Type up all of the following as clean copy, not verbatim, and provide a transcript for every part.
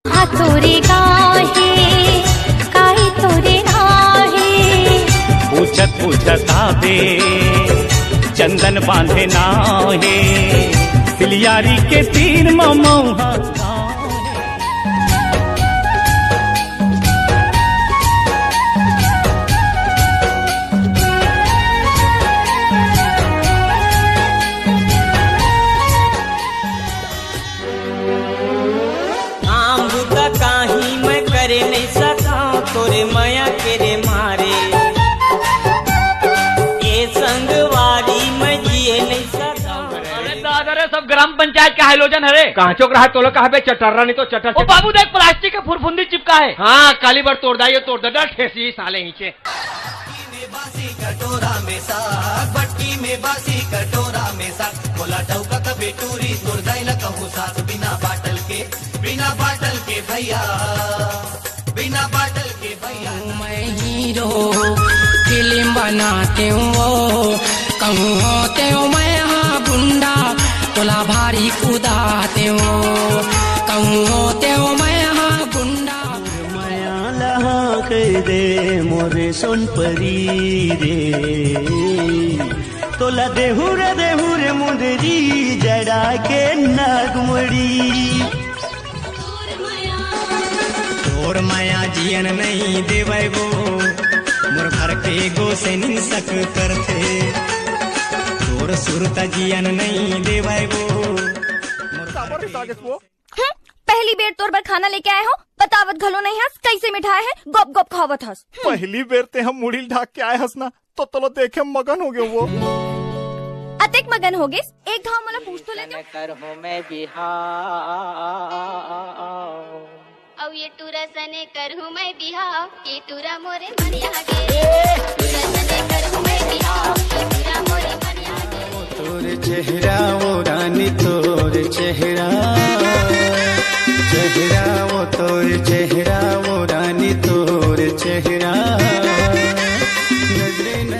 तोरे गाहे काय तोरे आहे पूछत पूछत आवे चंदन बांधे नाहे सिलियारी के तीन ममौहा नहीं सका तोरे माया के रे मारे ये संगवारी मैं जिए नहीं सका। अरे दादा रे सब ग्राम पंचायत का हाइलोजन है रे। कहाँ चौक रहा तो कहा चटर्रा नहीं तो चटर। ओ बाबू देख प्लास्टिक का फुरफुंदी चिपका है। हाँ काली बार तोड़ दाइए तोड़ दे ठेसी साले नीचे। कटोरा में साग बट्टी में बासी कटोरा में साग बोला टौका का बेटूरी तोड़ दाई न कहूँ सास बिना बाटल के भैया बिना बाटल के भैया। मैं हीरो फिल्म बनाते हूँ कहूँ होते हूँ मैं हाँ गुंडा तोला भारी कुदाते हूँ कहूँ होते हूँ मैं हाँ गुंडा। माया लहा कर दे मोरे सोन परी रे तोला देहू रे मुंदरी जड़ा के नागमड़ी। तोर माया जियन नहीं देवै गो मोर घर के गो से निंसक करते तोर सुरता जियन नहीं देवै गो। पहली बेर तोर बर खाना लेके आए हो बतावत घलो नहीं हस कैसे मिठाई है गप गप खावत हस। पहली बेर ते हम मुड़ी ढाक के आए हस ना तो तलो देखे मगन हो गए वो अतेक मगन हो गए एक घाव मला पूछ तो लेते कर हो मैं बिहार औ ये टूरा सने कर हूँ मैं बिहाव ये टूरा मोरे मनिया गे टूरा सने कर हूँ मैं बिहाव ये टूरा मोरे मनिया गे। तोर चेहरा वो रानी तोर चेहरा वो तोर चेहरा वो रानी तोर चेहरा।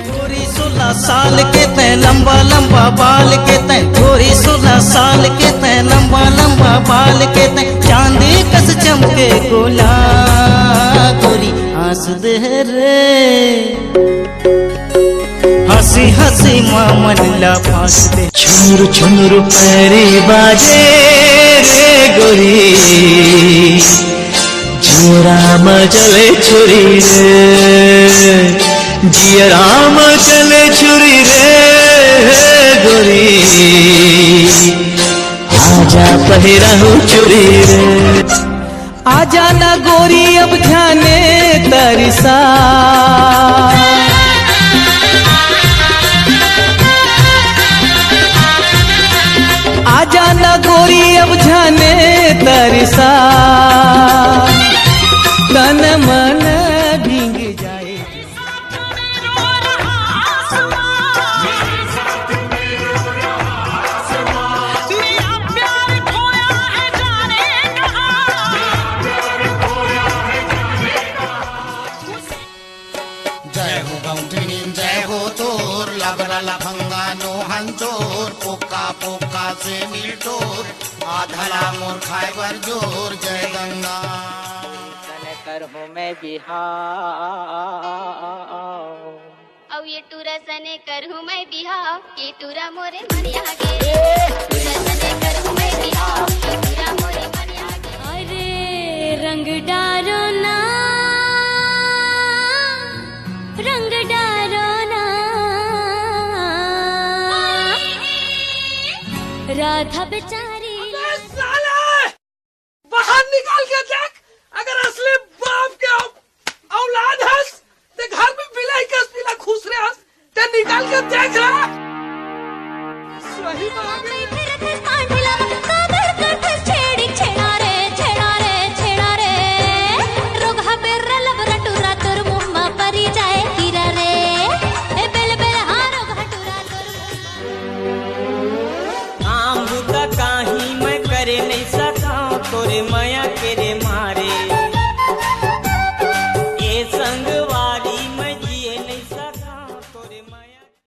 थोड़ी 16 साल के तय लंबा लंबा बाल के तय थोड़ी 16 साल के तय लंबा लंबा बाल के तय चांदी कस चमके गोला गोरी आंस दे रे हंसी हंसी मामन ला फांस दे। छुनुर छुनुर पैरे बाजे रे गोरी जियराम चले छुरी रे जियराम चले छुरी रे गोरी आजा पहिराहू चुरी रे। आजा ना गोरी अब ध्याने तरसा आजा ना गोरी अब ध्याने तरसा तन मन भींग जाए। जय हो तोर लगला लफंगा नो हंचोर पोका पोका से मिलटोर आधला मोर खाइबर जोर जय गंगा कर हूँ मैं बिहार औ ये टूरा सने कर हूँ मैं बिहाव ये टूरा मोरे मनिया गे टूरा सने कर हूँ मैं बिहाव ये टूरा मोरे मनिया गे। अरे रंग डारो ना राधा बेचारी